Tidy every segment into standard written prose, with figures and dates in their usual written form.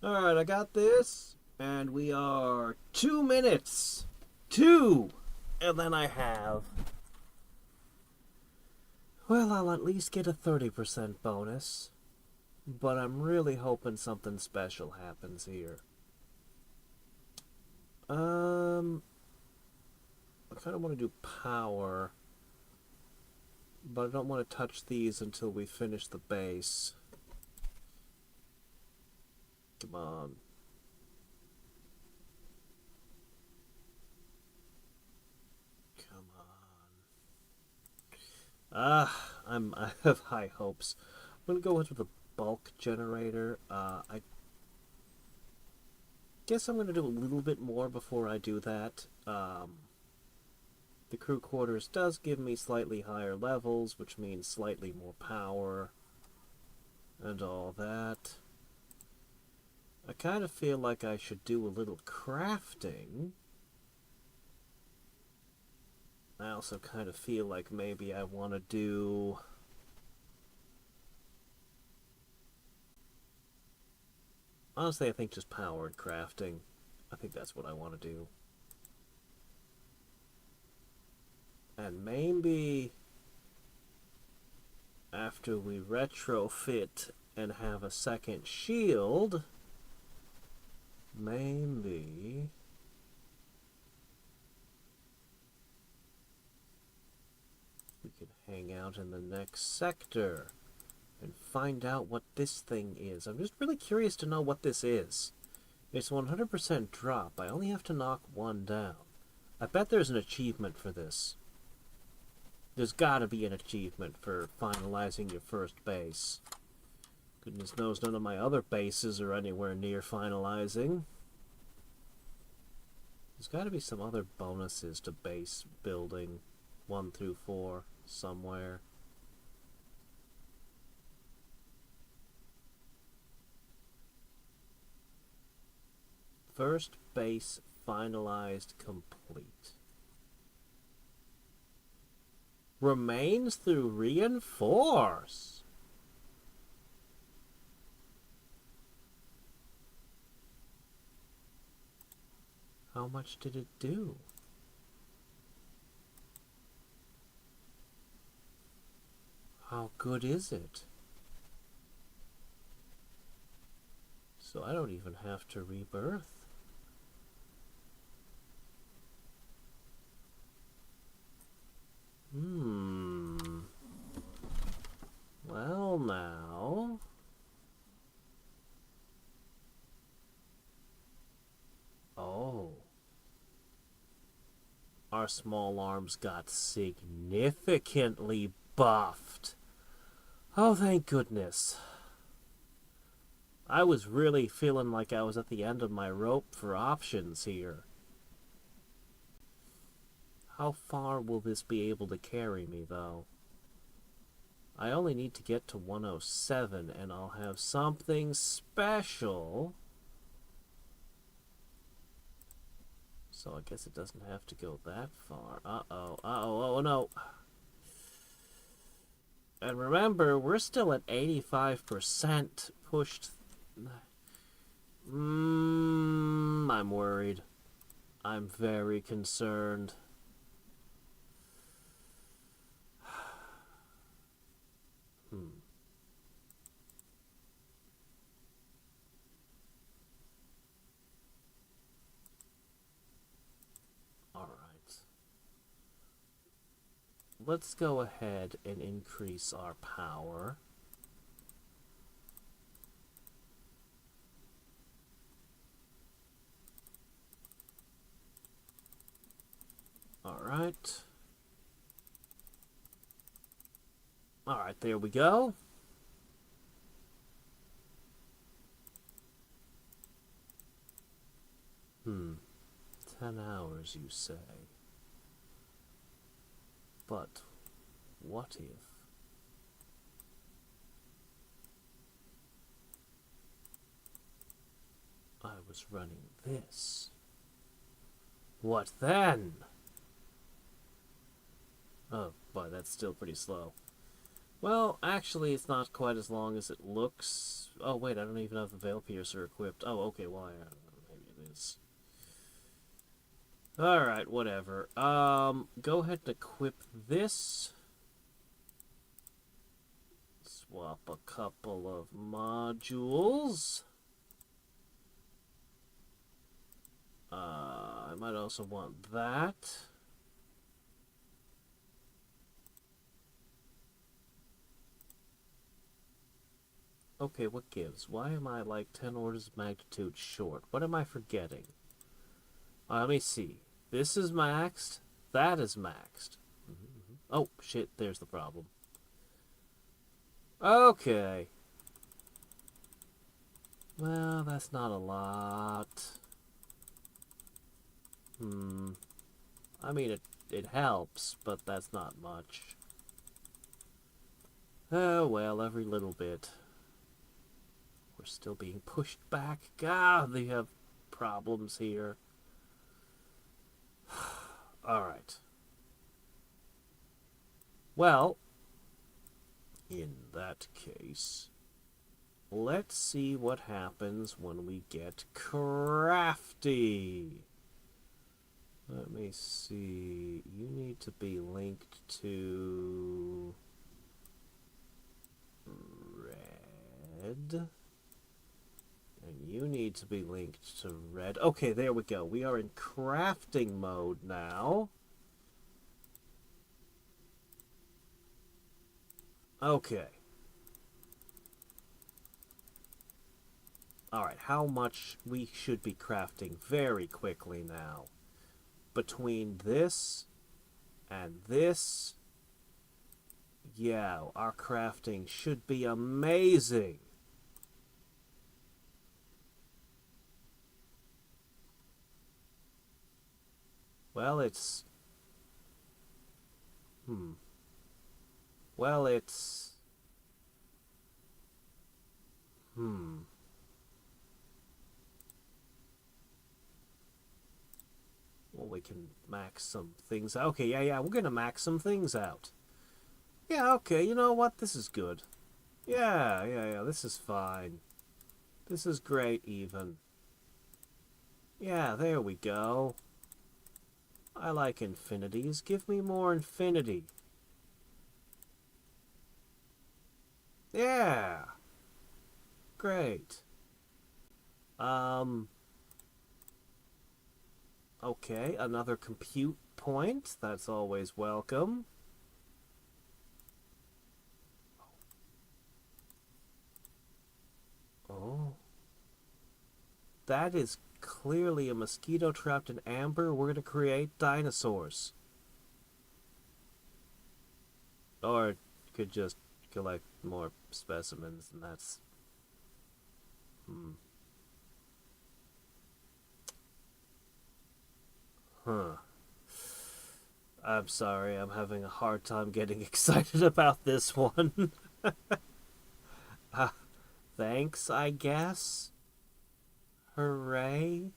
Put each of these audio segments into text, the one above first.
Alright, I got this. And we are 2 minutes. Two! And then I have. Well, I'll at least get a 30% bonus. But I'm really hoping something special happens here. I kind of want to do power. But I don't want to touch these until we finish the base. Come on. Come on. I have high hopes. I'm going to go with the bulk generator. I guess I'm going to do a little bit more before I do that. The crew quarters does give me slightly higher levels, which means slightly more power and all that. I kind of feel like I should do a little crafting. I also kind of feel like maybe I want to do... Honestly, I think just power and crafting. I think that's what I want to do. And maybe after we retrofit and have a second shield, maybe we can hang out in the next sector and find out what this thing is. I'm just really curious to know what this is. It's 100% drop. I only have to knock one down. I bet there's an achievement for this. There's gotta be an achievement for finalizing your first base. Goodness knows none of my other bases are anywhere near finalizing. There's gotta be some other bonuses to base building 1 through 4 somewhere. First base finalized complete. Remains through reinforce. How much did it do? How good is it? So I don't even have to rebirth. Well, now. Oh. Our small arms got significantly buffed. Oh, thank goodness. I was really feeling like I was at the end of my rope for options here. How far will this be able to carry me, though? I only need to get to 107, and I'll have something special. So I guess it doesn't have to go that far. Uh-oh, uh-oh, oh no. And remember, we're still at 85% pushed. I'm worried. I'm very concerned. Let's go ahead and increase our power. Alright. Alright, there we go. Hmm. 10 hours, you say. But what if I was running this? What then? Oh boy, that's still pretty slow. Well, actually, it's not quite as long as it looks. Oh, wait, I don't even have the Veil Piercer equipped. Oh, okay, well, maybe it is. Alright, whatever. Go ahead and equip this. Swap a couple of modules. I might also want that. Okay, what gives? Why am I like 10 orders of magnitude short? What am I forgetting? Let me see. This is maxed. That is maxed. Oh, shit, there's the problem. Okay. Well, that's not a lot. I mean, it helps, but that's not much. Oh, well, every little bit. We're still being pushed back. God, they have problems here. Alright. Well, in that case, let's see what happens when we get crafty. Let me see. You need to be linked to red. And you need to be linked to red. Okay, there we go. We are in crafting mode now. Okay. Alright, how much we should be crafting very quickly now. Between this and this, yeah, our crafting should be amazing. Well, it's... Well, it's... Well, we can max some things out. Okay, yeah, we're gonna max some things out. Yeah, okay, you know what? This is good. Yeah, this is fine. This is great, even. Yeah, there we go. I like infinities. Give me more infinity. Yeah. Great. Okay, another compute point. That's always welcome. Oh. That is clearly a mosquito trapped in amber. We're going to create dinosaurs. Or could just collect more specimens, and that's... Huh. I'm sorry, I'm having a hard time getting excited about this one. Thanks, I guess. Hooray.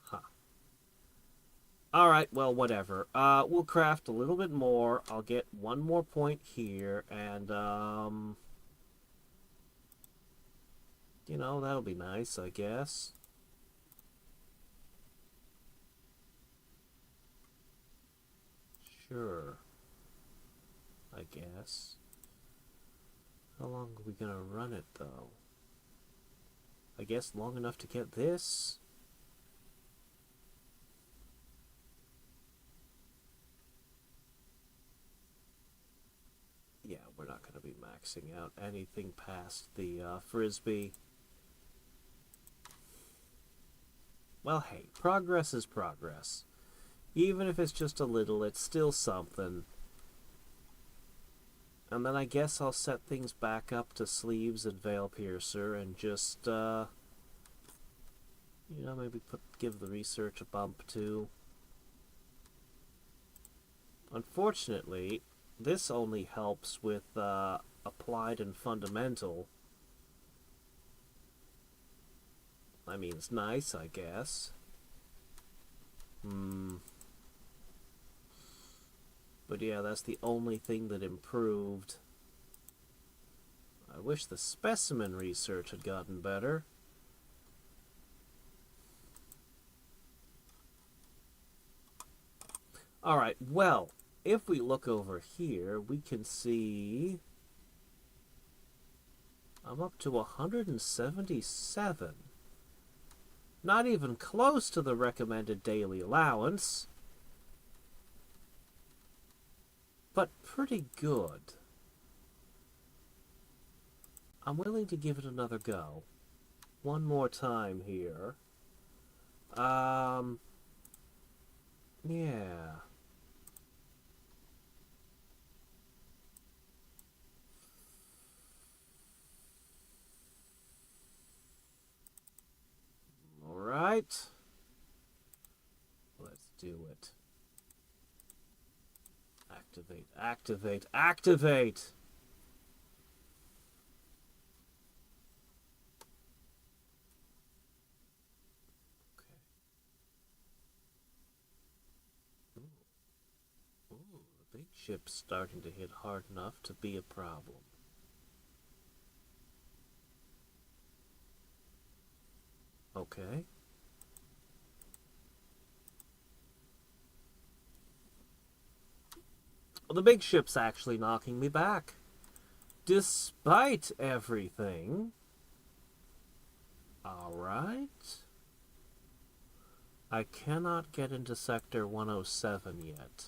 Huh. Alright, well, whatever. We'll craft a little bit more. I'll get one more point here, and, you know, that'll be nice, I guess. Sure. I guess. How long are we gonna run it, though? I guess long enough to get this? Yeah, we're not gonna be maxing out anything past the frisbee. Well, hey, progress is progress. Even if it's just a little, it's still something. And then I guess I'll set things back up to sleeves and veil piercer and just, you know, maybe give the research a bump too. Unfortunately, this only helps with applied and fundamental. I mean, it's nice, I guess. But yeah, that's the only thing that improved. I wish the specimen research had gotten better. Alright, well, if we look over here, we can see I'm up to 177. Not even close to the recommended daily allowance, but pretty good. I'm willing to give it another go. One more time here. Yeah. Alright. Let's do it. Activate, activate, activate! Okay. Ooh, the big ship's starting to hit hard enough to be a problem. Okay. Well, the big ship's actually knocking me back. Despite everything. Alright. I cannot get into Sector 107 yet.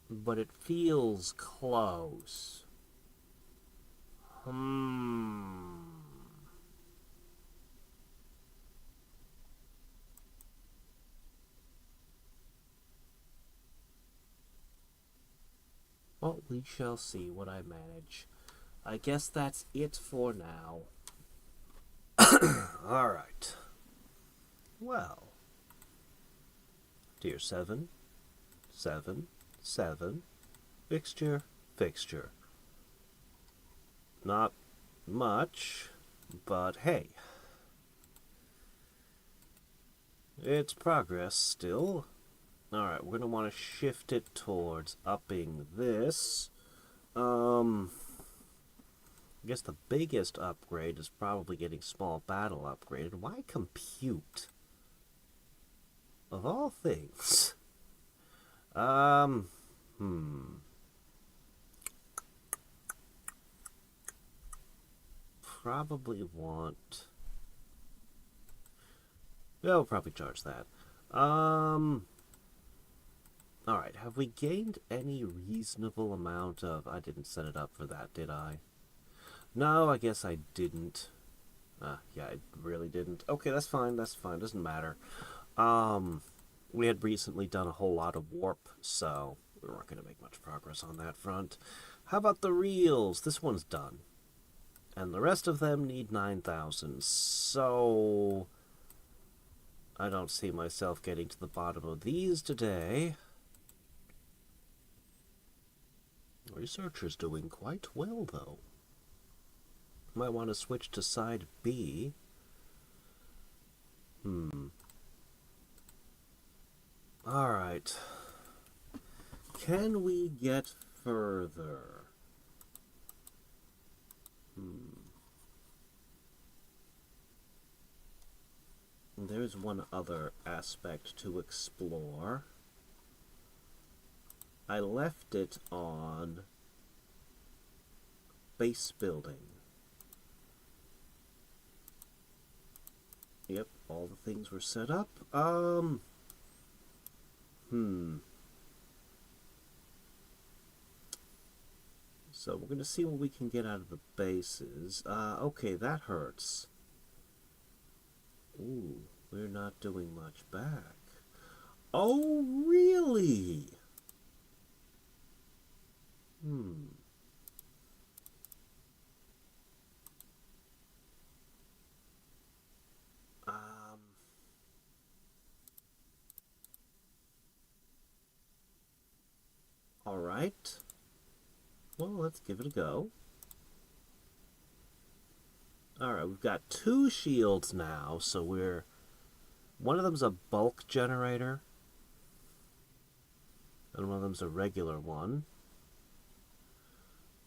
But it feels close. Well, we shall see what I manage. I guess that's it for now. Alright. Well. Tier 7, 7, 7, fixture, fixture. Not much, but hey. It's progress still. Alright, we're going to want to shift it towards upping this. I guess the biggest upgrade is probably getting small battle upgraded. Why compute? Of all things. Probably want... Yeah, we'll probably charge that. Alright, have we gained any reasonable amount of... I didn't set it up for that, did I? No, I guess I didn't. Yeah, I really didn't. Okay, that's fine, doesn't matter. We had recently done a whole lot of warp, so we weren't going to make much progress on that front. How about the reels? This one's done. And the rest of them need 9,000, so... I don't see myself getting to the bottom of these today. Researcher's doing quite well, though. Might want to switch to side B. Alright. Can we get further? There's one other aspect to explore. I left it on base building. Yep, all the things were set up. So we're going to see what we can get out of the bases. Okay, that hurts. Ooh, we're not doing much back. Oh, really? Alright. Well, let's give it a go. Alright, we've got 2 shields now, so we're... One of them's a bulk generator, and one of them's a regular one.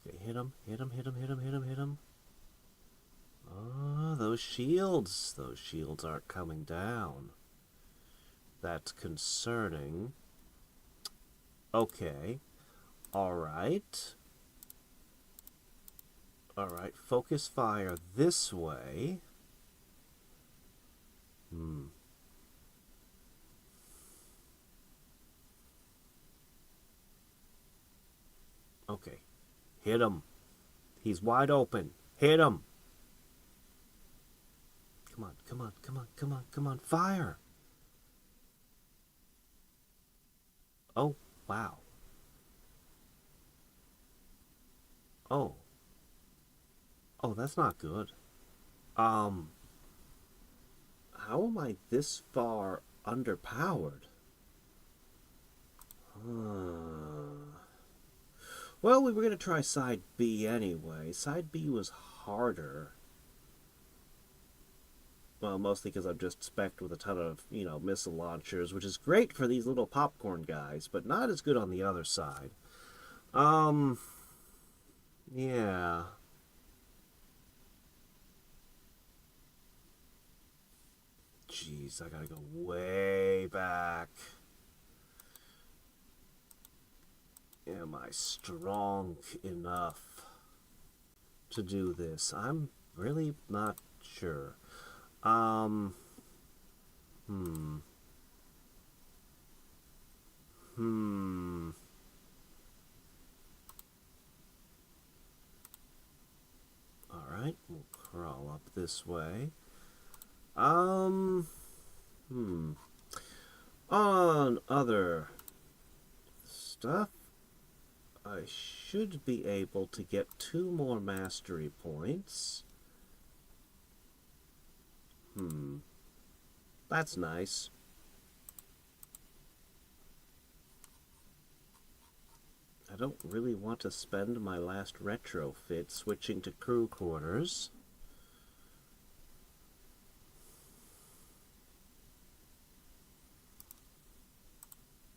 Okay, hit him, hit him, hit him, hit him, hit him, hit him. Oh, those shields. Those shields aren't coming down. That's concerning. Okay. Alright. Alright, focus fire this way. Okay. Hit him. He's wide open. Hit him. Come on, come on, come on, come on, come on. Fire! Oh, wow. Oh. Oh, that's not good. How am I this far underpowered? Well, we were going to try side B anyway. Side B was harder. Well, mostly because I'm just spec'd with a ton of, missile launchers, which is great for these little popcorn guys, but not as good on the other side. Yeah. Jeez, I gotta go way back. Am I strong enough to do this? I'm really not sure. Alright. Alright, we'll crawl up this way. On other stuff, I should be able to get 2 more mastery points. That's nice. I don't really want to spend my last retrofit switching to crew quarters.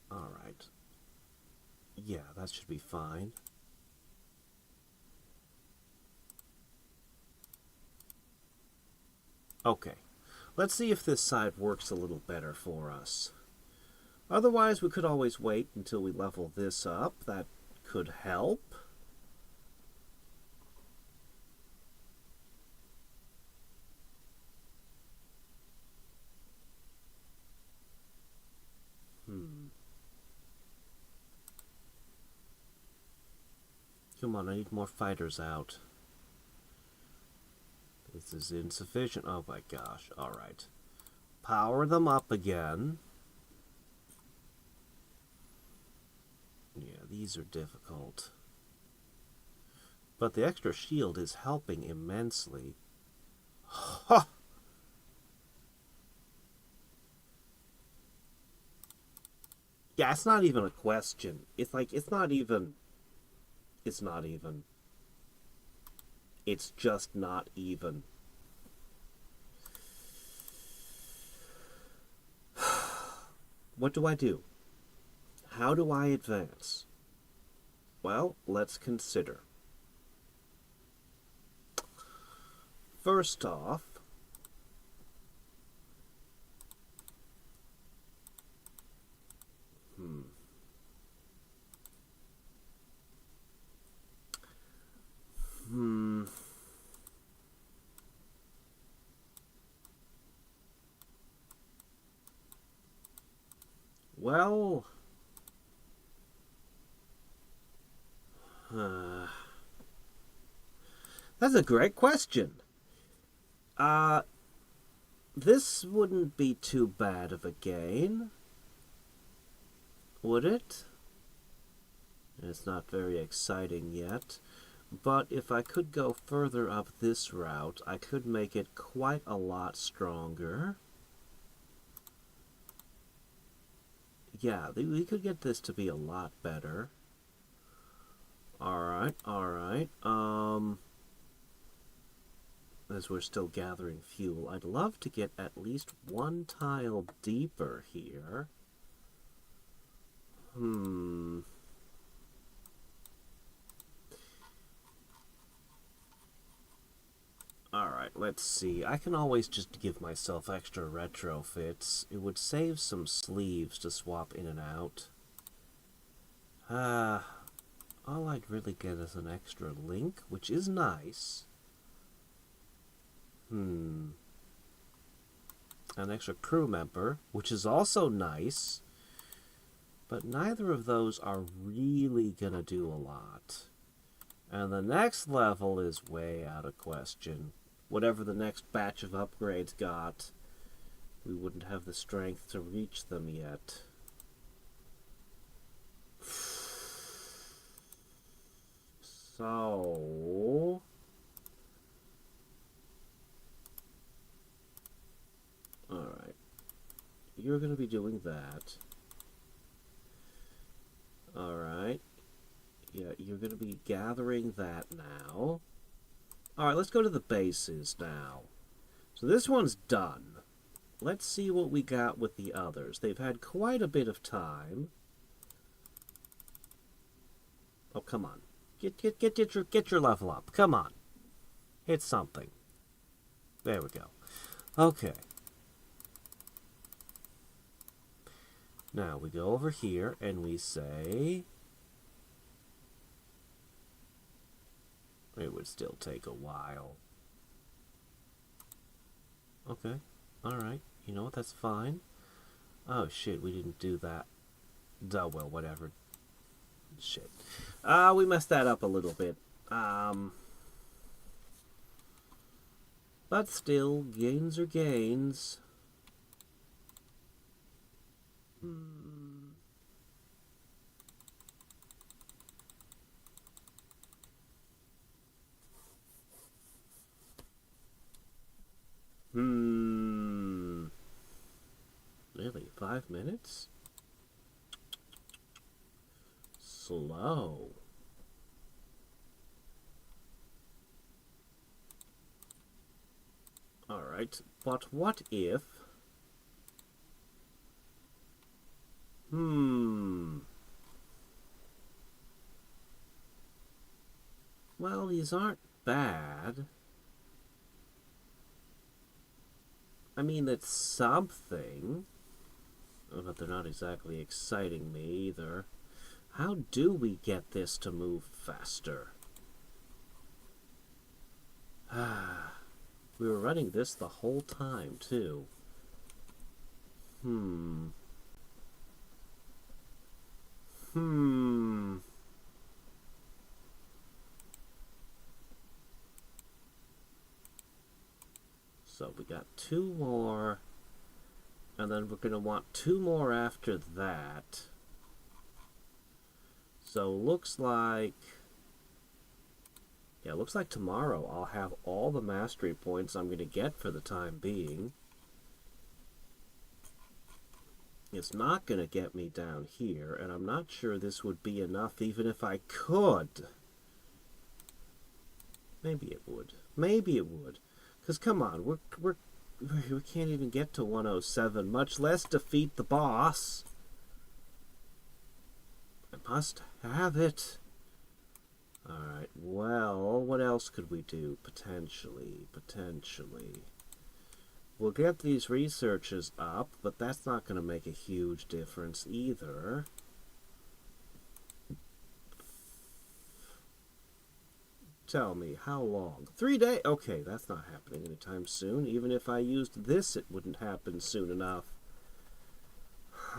Alright. Yeah, that should be fine. Okay. Let's see if this side works a little better for us. Otherwise, we could always wait until we level this up. That could help. Come on, I need more fighters out. This is insufficient. Oh my gosh. Alright. Power them up again. Yeah, these are difficult. But the extra shield is helping immensely. Ha! Yeah, it's not even a question. It's like, it's not even. It's not even. It's just not even. What do I do? How do I advance? Well, let's consider. First off, well, that's a great question. This wouldn't be too bad of a gain, would it? It's not very exciting yet, but if I could go further up this route, I could make it quite a lot stronger. Yeah, we could get this to be a lot better. Alright, alright. as we're still gathering fuel. I'd love to get at least one tile deeper here. Alright, let's see. I can always just give myself extra retrofits. It would save some sleeves to swap in and out. All I'd really get is an extra link, which is nice. An extra crew member, which is also nice. But neither of those are really gonna do a lot. And the next level is way out of question. Whatever the next batch of upgrades got, we wouldn't have the strength to reach them yet. So... Alright. You're going to be doing that. Alright. Yeah, you're going to be gathering that now. Alright, let's go to the bases now. So this one's done. Let's see what we got with the others. They've had quite a bit of time. Oh, come on. Get your level up. Come on. Hit something. There we go. Okay. Now we go over here and we say... It would still take a while. Okay. Alright. You know what? That's fine. Oh, shit. We didn't do that. Oh, well, whatever. Shit. We messed that up a little bit. But still, gains are gains. Really? 5 minutes? Slow. Alright, but what if... Well, these aren't bad. I mean, it's something. Oh, but they're not exactly exciting me either. How do we get this to move faster? We were running this the whole time, too. So we got 2 more, and then we're going to want 2 more after that. So looks like... Yeah, looks like tomorrow I'll have all the mastery points I'm going to get for the time being. It's not going to get me down here, and I'm not sure this would be enough even if I could. Maybe it would. Maybe it would. Because, come on, we can't even get to 107, much less defeat the boss. I must have it. Alright, well, what else could we do? Potentially. We'll get these researches up, but that's not going to make a huge difference either. Tell me, how long? 3 days? Okay, that's not happening anytime soon. Even if I used this, it wouldn't happen soon enough.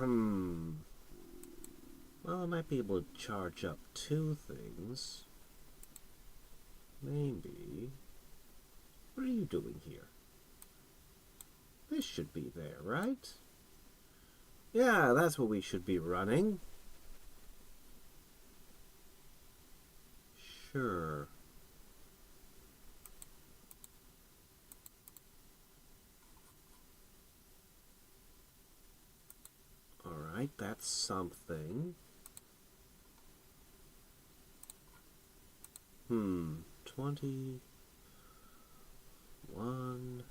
Well, I might be able to charge up 2 things. Maybe. What are you doing here? This should be there, right? Yeah, that's what we should be running. Sure. Alright, that's something. 20... one.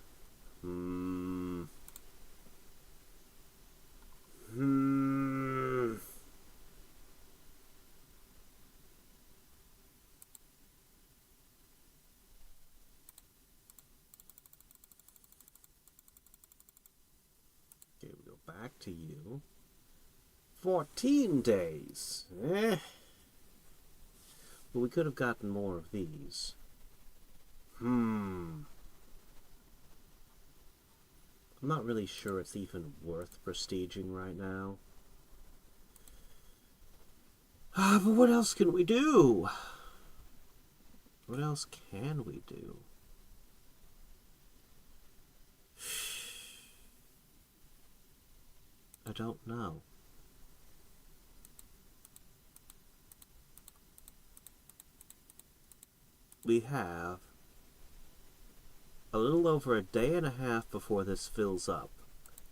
Okay, we go back to you. 14 days. But we could have gotten more of these. I'm not really sure it's even worth prestiging right now. But what else can we do? What else can we do? I don't know. We have a little over a day and a half before this fills up.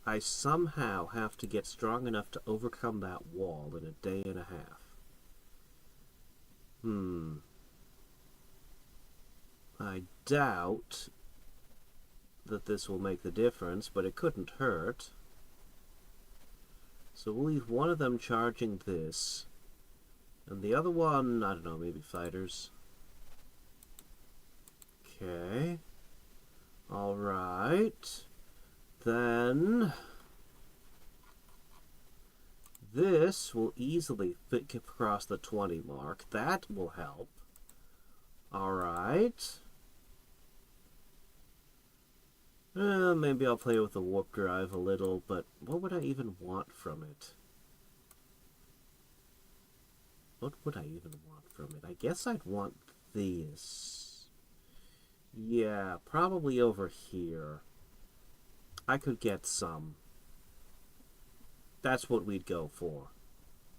I somehow have to get strong enough to overcome that wall in a day and a half. I doubt that this will make the difference, but it couldn't hurt. So we'll leave one of them charging this. And the other one, I don't know, maybe fighters. Okay. Alright. Then this will easily fit across the 20 mark. That will help. Alright. Maybe I'll play with the warp drive a little, but what would I even want from it? What would I even want from it? I guess I'd want this. Yeah, probably over here. I could get some. That's what we'd go for.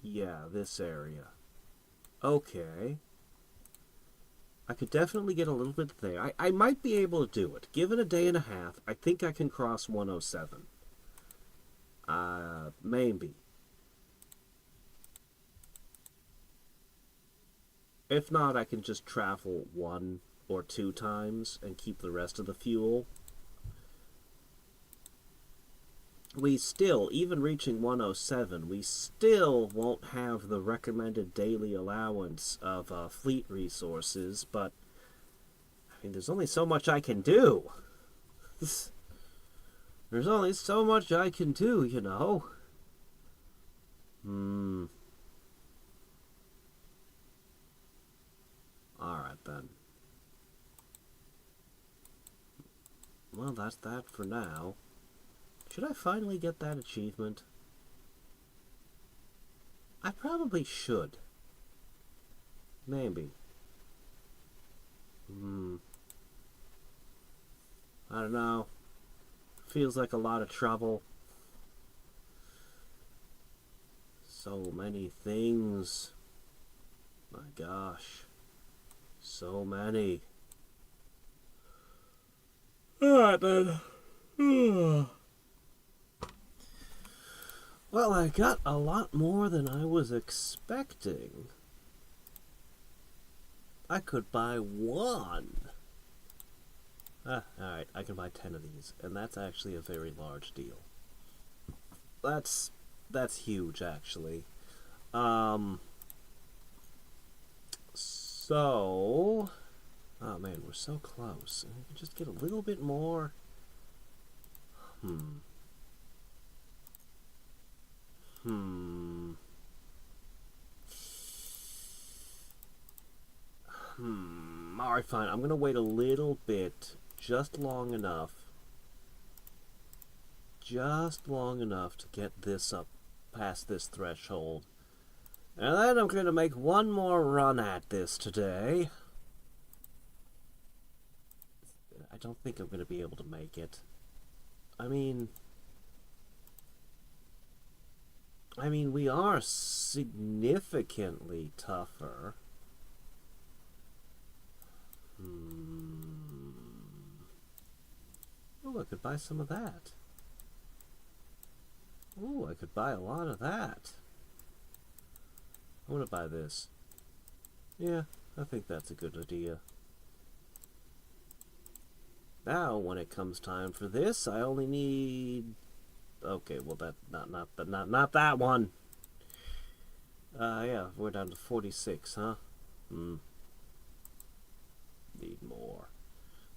Yeah, this area. Okay. I could definitely get a little bit there. I might be able to do it. Given a day and a half, I think I can cross 107. Maybe. If not, I can just travel 1 or 2 times and keep the rest of the fuel. We still, even reaching 107, we still won't have the recommended daily allowance of fleet resources, but I mean, there's only so much I can do. There's only so much I can do, you know. Alright then. Well, that's that for now. Should I finally get that achievement? I probably should. Maybe. I don't know. Feels like a lot of trouble. So many things. My gosh. So many. Alright then. Well, I got a lot more than I was expecting. I could buy 1. Alright, I can buy 10 of these, and that's actually a very large deal. That's huge, actually. So... Oh man, we're so close. I can just get a little bit more... Alright, fine. I'm gonna wait a little bit. Just long enough. Just long enough to get this up past this threshold. And then I'm gonna make one more run at this today. I don't think I'm gonna be able to make it. I mean, we are significantly tougher. Oh, I could buy some of that. Oh, I could buy a lot of that. I want to buy this. Yeah, I think that's a good idea. Now, when it comes time for this, I only need... Okay, well, not that one. Yeah, we're down to 46, huh? Need more.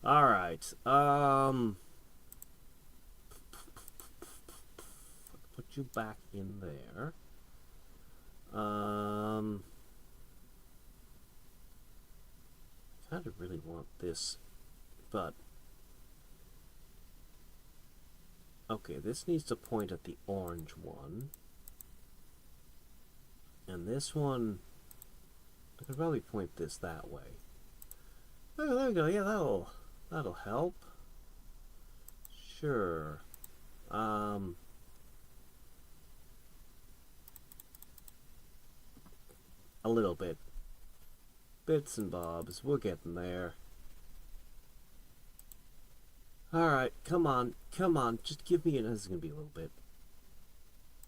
Alright, put you back in there. Kind of really want this, but... Okay, this needs to point at the orange one. And this one... I could probably point this that way. Oh, there we go. Yeah, that'll help. Sure. A little bit. Bits and bobs. We're getting there. Alright, come on. Come on. Just give me this is going to be a little bit.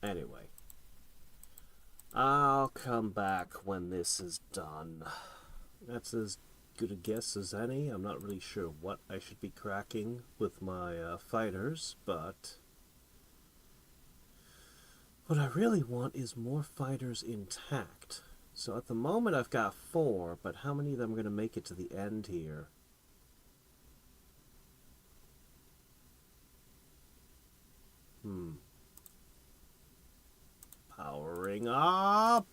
Anyway. I'll come back when this is done. That's as good a guess as any. I'm not really sure what I should be cracking with my fighters, but what I really want is more fighters intact. So at the moment I've got 4, but how many of them are going to make it to the end here? Powering up.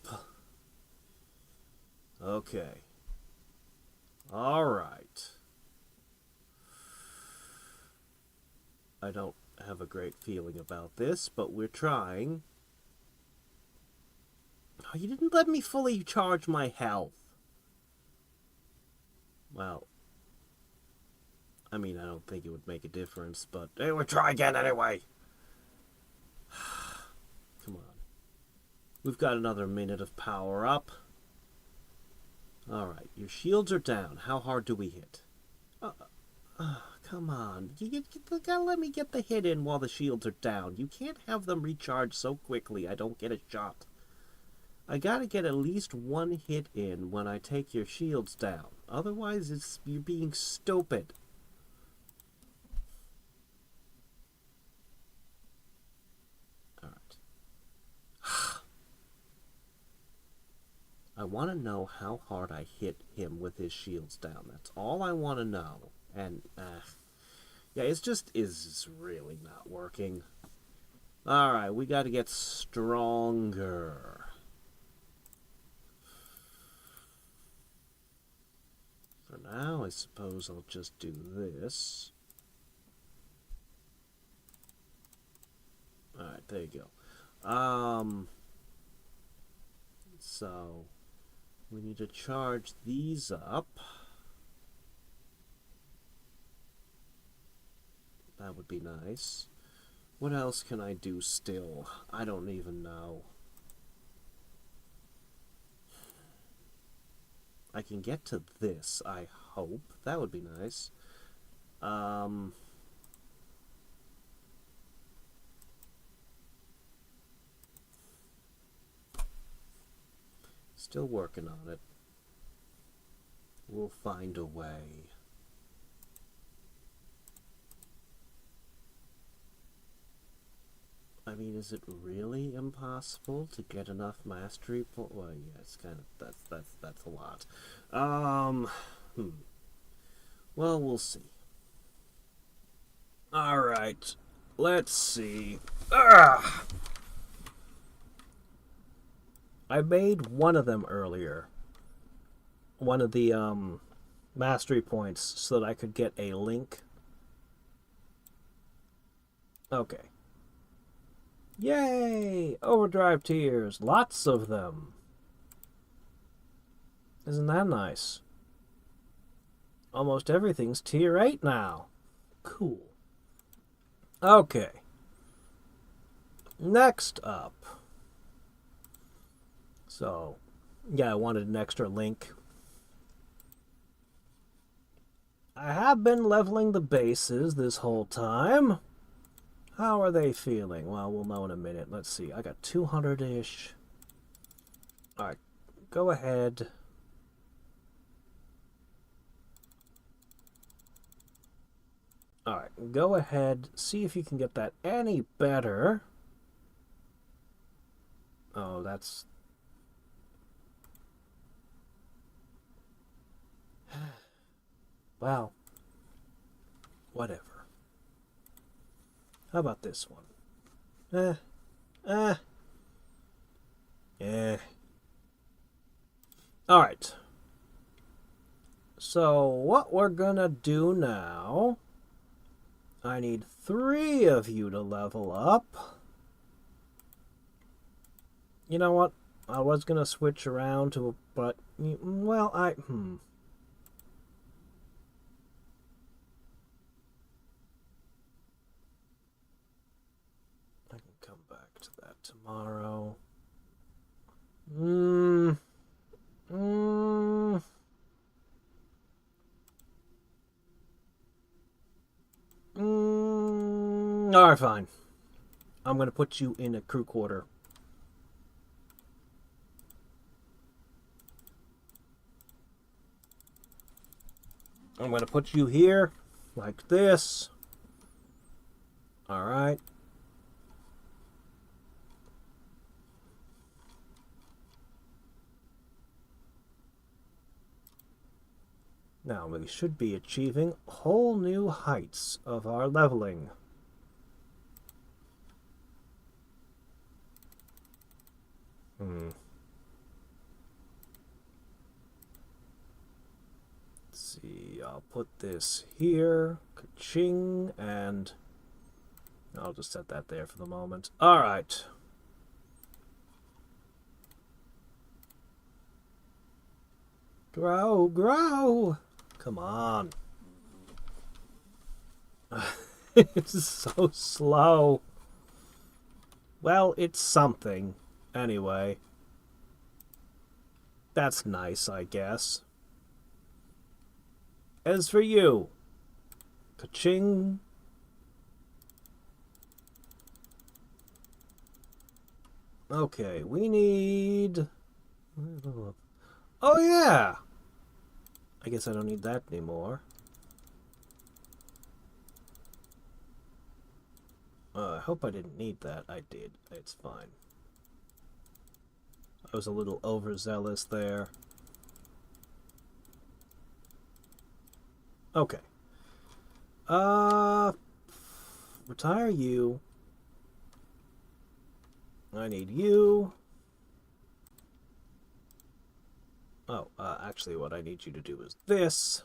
Okay. Alright. I don't have a great feeling about this, but we're trying. Oh, you didn't let me fully charge my health. Well, I mean, I don't think it would make a difference, but hey, we'll try again anyway. Come on. We've got another minute of power up. Alright, your shields are down. How hard do we hit? Come on. You gotta let me get the hit in while the shields are down. You can't have them recharge so quickly I don't get a shot. I gotta get at least one hit in when I take your shields down. Otherwise, you're being stupid. Alright. I want to know how hard I hit him with his shields down. That's all I want to know. And, yeah, it's really not working. Alright, we got to get stronger. For now, I suppose I'll just do this. Alright, there you go. So... we need to charge these up. That would be nice. What else can I do still? I don't even know. I can get to this, I hope. That would be nice. Still working on it. We'll find a way. I mean, is it really impossible to get enough mastery points? Well, yeah, it's kind of that's a lot. Well, we'll see. All right, let's see. I made one of them earlier. One of the mastery points so that I could get a link. Okay. Yay! Overdrive tiers. Lots of them. Isn't that nice? Almost everything's tier 8 now. Cool. Okay. Next up. So, yeah, I wanted an extra link. I have been leveling the bases this whole time. How are they feeling? Well, we'll know in a minute. Let's see. I got 200-ish. Alright, go ahead. Alright, go ahead. See if you can get that any better. Oh, that's... Well, whatever. How about this one? Eh. Alright. So, what we're gonna do now... I need 3 of you to level up. You know what? I was gonna switch around to a... But, well, I can come back to that tomorrow. Alright, fine. I'm gonna put you in a crew quarter. I'm gonna put you here, like this. Alright. Now we should be achieving whole new heights of our leveling. Let's see, I'll put this here, ka-ching, and I'll just set that there for the moment. Alright. Grow, grow! Come on. It's so slow. Well, it's something. Anyway. That's nice, I guess. As for you, ka-ching. Okay, we need... Oh, yeah! I guess I don't need that anymore. I hope I didn't need that. I did. It's fine. I was a little overzealous there. Okay. Retire you. I need you. Oh, actually what I need you to do is this.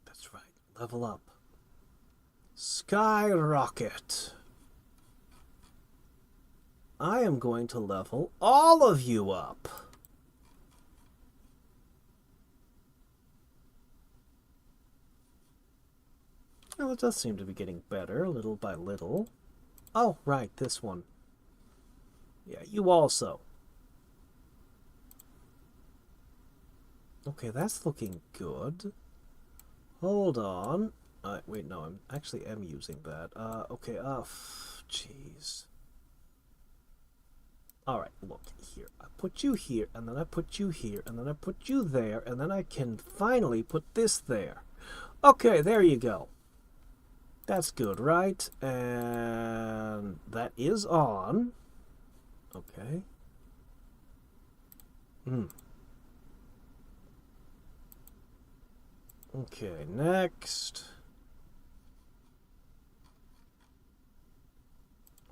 That's right. Level up. Skyrocket. I am going to level all of you up. Well, it does seem to be getting better, little by little. Oh, right, this one. Yeah, you also. Okay, that's looking good. Hold on. Wait, no, I'm actually using that. Okay, jeez. Alright, look, here. I put you here, and then I put you here, and then I put you there, and then I can finally put this there. Okay, there you go. That's good, right? And that is on. Okay. Okay, next.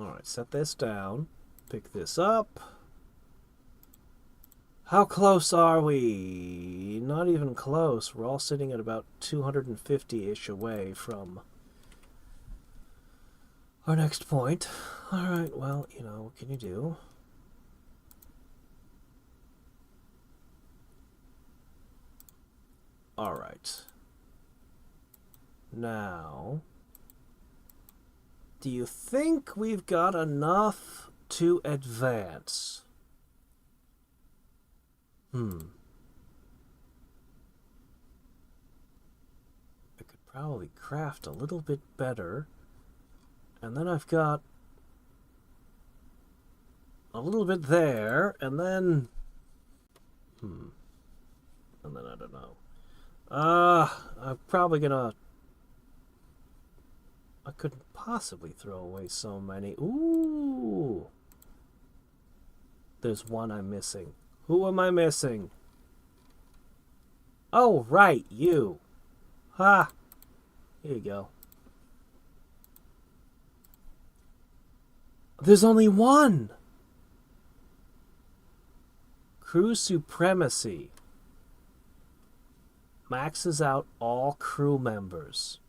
Alright, set this down. Pick this up. How close are we? Not even close. We're all sitting at about 250-ish away from our next point. Alright, well, you know, what can you do? Alright. Now, do you think we've got enough to advance? I could probably craft a little bit better. And then I've got a little bit there, and then... And then I don't know. I'm probably gonna... I couldn't possibly throw away so many. Ooh! There's one I'm missing. Who am I missing? Oh, right, you. Ha! Here you go. There's only one! Crew supremacy. Maxes out all crew members.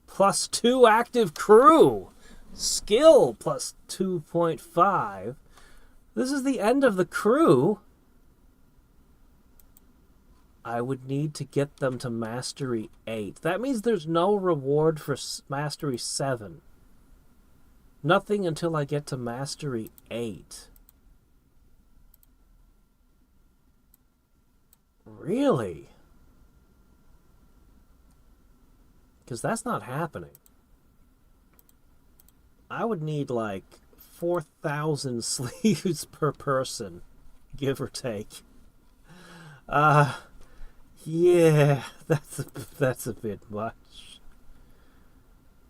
+2 active crew! Skill +2.5. This is the end of the crew. I would need to get them to Mastery 8. That means there's no reward for Mastery 7. Nothing until I get to Mastery 8. Really? Because that's not happening. I would need like 4,000 sleeves per person, give or take. Yeah, that's a bit much.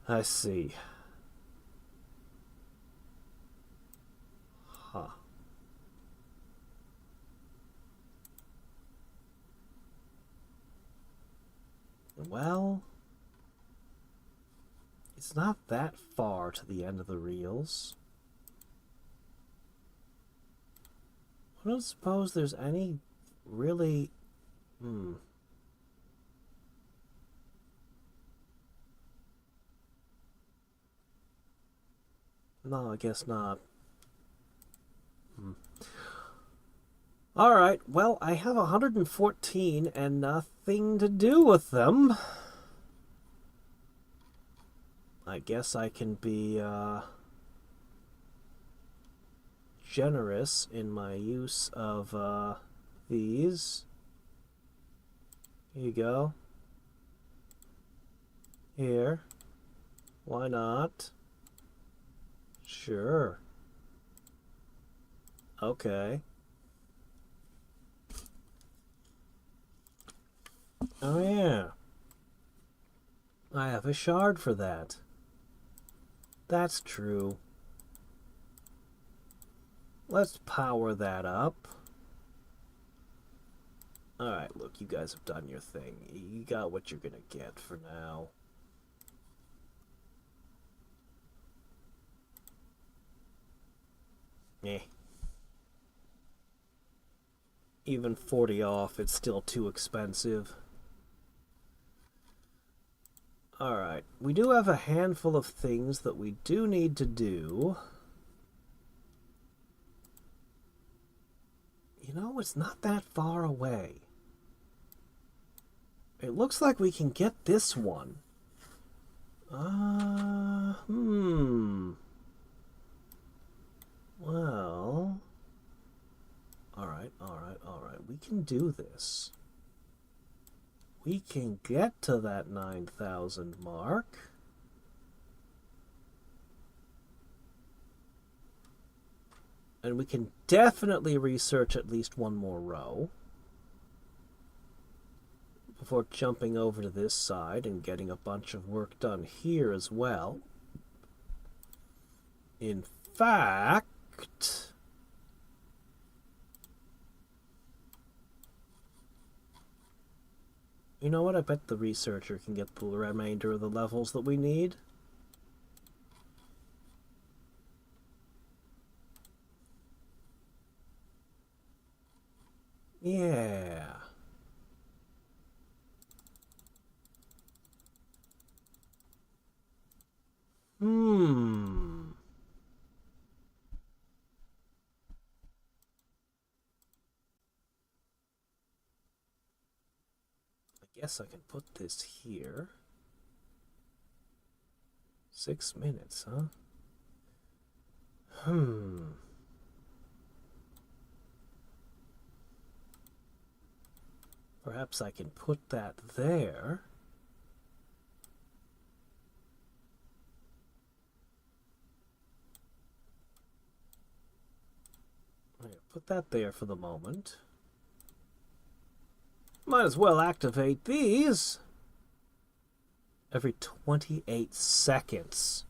I see. Huh. Well, it's not that far to the end of the reels. I don't suppose there's any really... No, I guess not. Alright, well, I have 114 and nothing to do with them. I guess I can be generous in my use of these. Here you go. Here. Why not? Sure. Okay. Oh yeah. I have a shard for that. That's true. Let's power that up. Alright, look, you guys have done your thing. You got what you're gonna get for now. Eh. Even 40 off, it's still too expensive. Alright, we do have a handful of things that we do need to do. You know, it's not that far away. It looks like we can get this one. Well... Alright. We can do this. We can get to that 9,000 mark. And we can definitely research at least one more row before jumping over to this side and getting a bunch of work done here as well. In fact... You know what? I bet the researcher can get the remainder of the levels that we need. Yeah. I guess I can put this here. 6 minutes, huh? Perhaps I can put that there. Put that there for the moment. Might as well activate these every 28 seconds.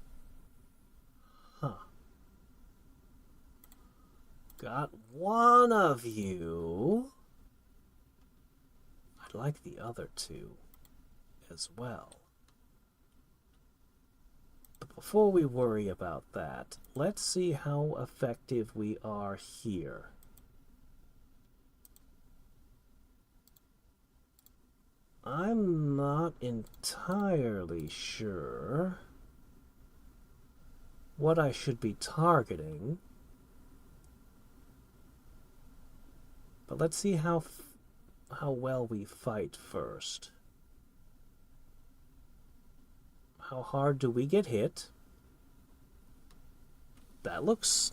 Huh. Got one of you. I'd like the other two as well. But before we worry about that, let's see how effective we are here. I'm not entirely sure what I should be targeting. But let's see how well we fight first. How hard do we get hit? That looks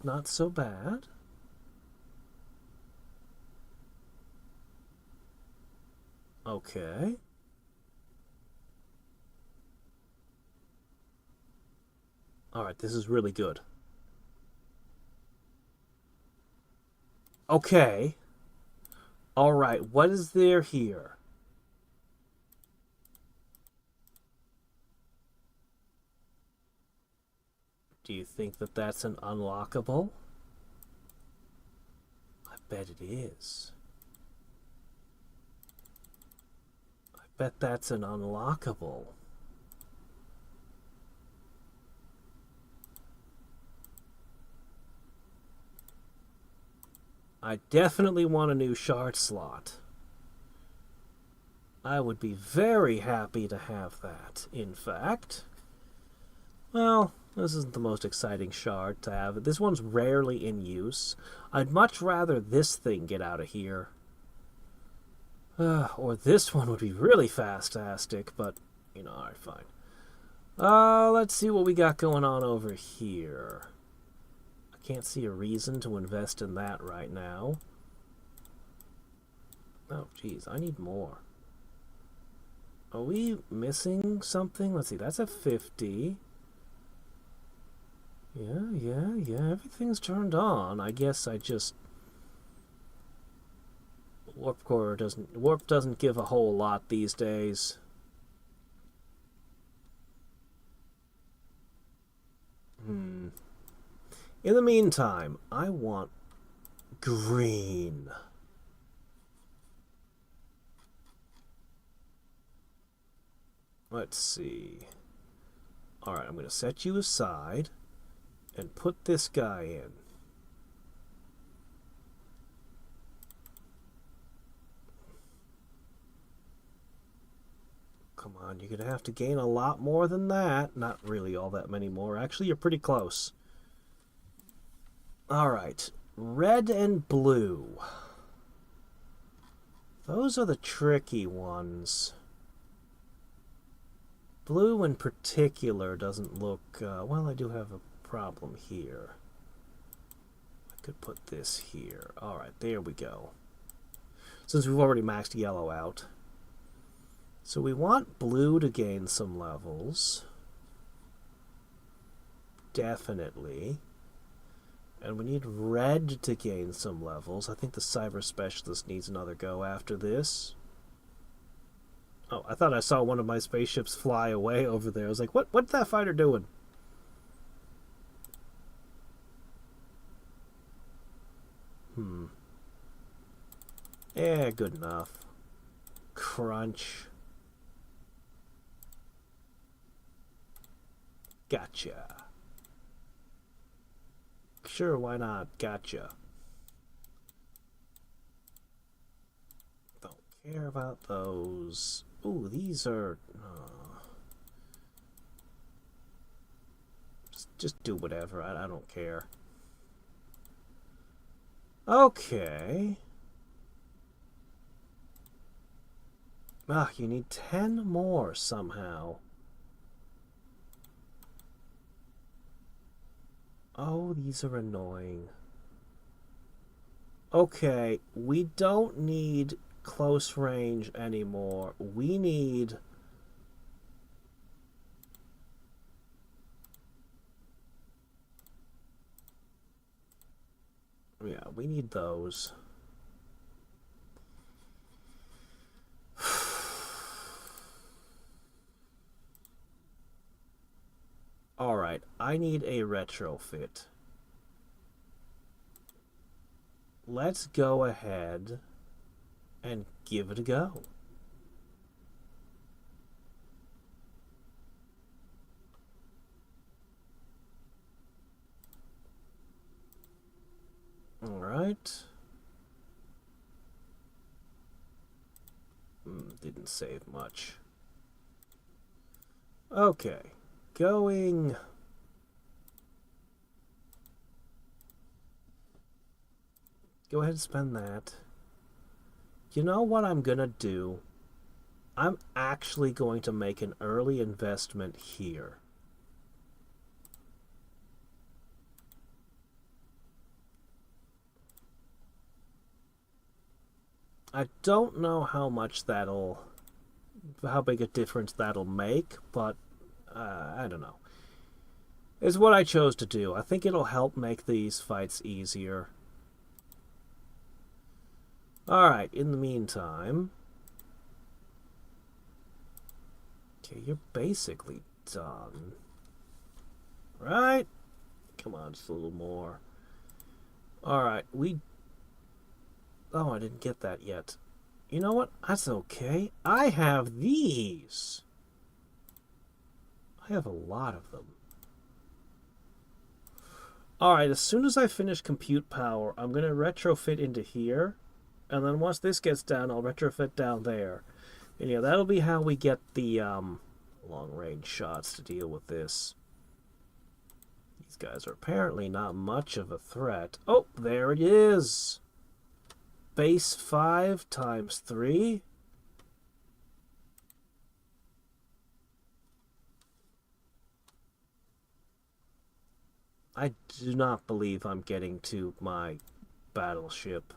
not so bad. Okay. Alright, this is really good. Okay. Alright, what is there here? Do you think that that's an unlockable? I bet it is. I bet that's an unlockable. I definitely want a new shard slot. I would be very happy to have that, in fact. Well, this isn't the most exciting shard to have. This one's rarely in use. I'd much rather this thing get out of here. Or this one would be really fantastic, but, you know, alright, fine. Let's see what we got going on over here. I can't see a reason to invest in that right now. Oh, geez, I need more. Are we missing something? Let's see, that's a 50. Yeah, everything's turned on. I guess I just... Warp doesn't give a whole lot these days. In the meantime, I want green. Let's see. Alright, I'm going to set you aside and put this guy in. Come on, you're going to have to gain a lot more than that. Not really all that many more. Actually, you're pretty close. Alright, red and blue. Those are the tricky ones. Blue in particular doesn't look... well, I do have a problem here. I could put this here. Alright, there we go. Since we've already maxed yellow out. So we want blue to gain some levels. Definitely. And we need red to gain some levels. I think the cyber specialist needs another go after this. Oh, I thought I saw one of my spaceships fly away over there. I was like, what's that fighter doing? Yeah, good enough. Crunch. Gotcha. Sure, why not? Gotcha. Don't care about those. Ooh, these are... Just do whatever. I don't care. Okay. You need 10 more somehow. Oh, these are annoying. Okay, we don't need close range anymore. We need... Yeah, we need those. I need a retrofit. Let's go ahead and give it a go. All right. Didn't save much. Okay. Going. Go ahead and spend that. You know what I'm gonna do? I'm actually going to make an early investment here. I don't know how big a difference that'll make, but I don't know. It's what I chose to do. I think it'll help make these fights easier. Alright, in the meantime... Okay, you're basically done. Right? Come on, just a little more. Alright, Oh, I didn't get that yet. You know what? That's okay. I have these. I have a lot of them. Alright, as soon as I finish compute power, I'm going to retrofit into here. And then once this gets done, I'll retrofit down there. And yeah, that'll be how we get the long-range shots to deal with this. These guys are apparently not much of a threat. Oh, there it is! Base 5 times 3. I do not believe I'm getting to my battleship.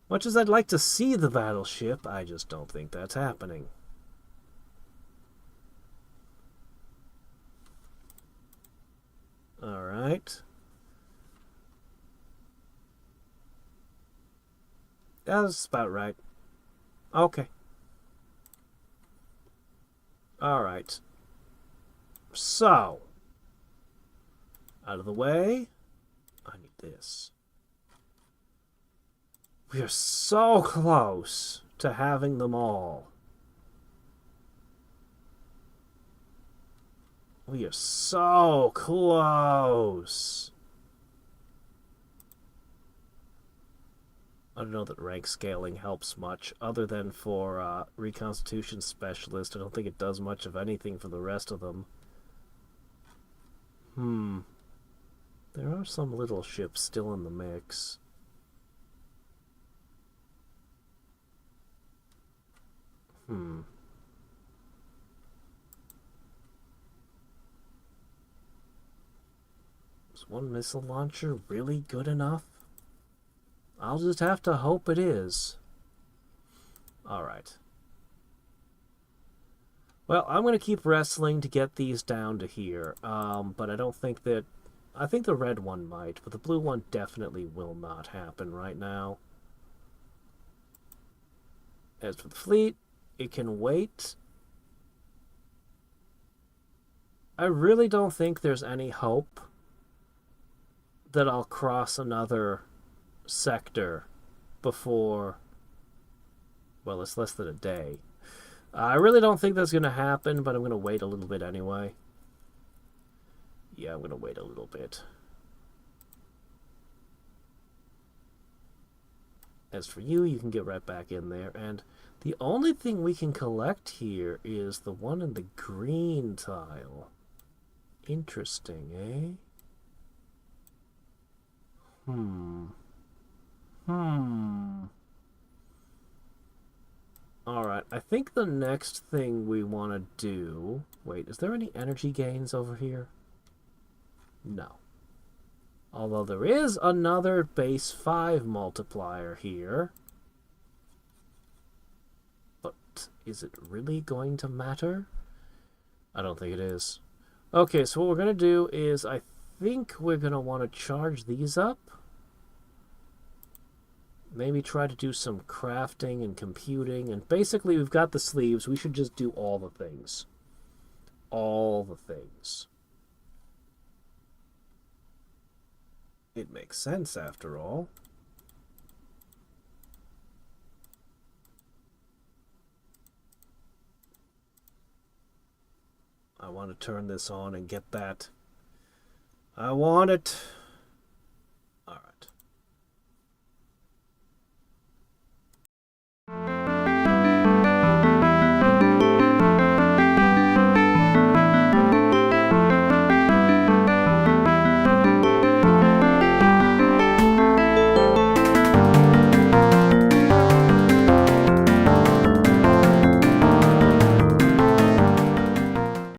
Much as I'd like to see the battleship, I just don't think that's happening. Alright. That's about right. Okay. Alright. So. Out of the way. I need this. We are so close to having them all. We are so close. I don't know that rank scaling helps much, other than for Reconstitution Specialist. I don't think it does much of anything for the rest of them. There are some little ships still in the mix. Is one missile launcher really good enough? I'll just have to hope it is. Alright. Well, I'm going to keep wrestling to get these down to here. But I don't think that... I think the red one might, but the blue one definitely will not happen right now. As for the fleet, it can wait. I really don't think there's any hope that I'll cross another sector before... Well, it's less than a day. I really don't think that's going to happen, but I'm going to wait a little bit anyway. Yeah, I'm going to wait a little bit. As for you, you can get right back in there. And the only thing we can collect here is the one in the green tile. Interesting, eh? Alright, I think the next thing we want to do... Wait, is there any energy gains over here? No. Although there is another base 5 multiplier here. But is it really going to matter? I don't think it is. Okay, so what we're going to do is I think we're going to want to charge these up. Maybe try to do some crafting and computing. And basically, we've got the sleeves. We should just do all the things. All the things. It makes sense after all. I want to turn this on and get that. I want it.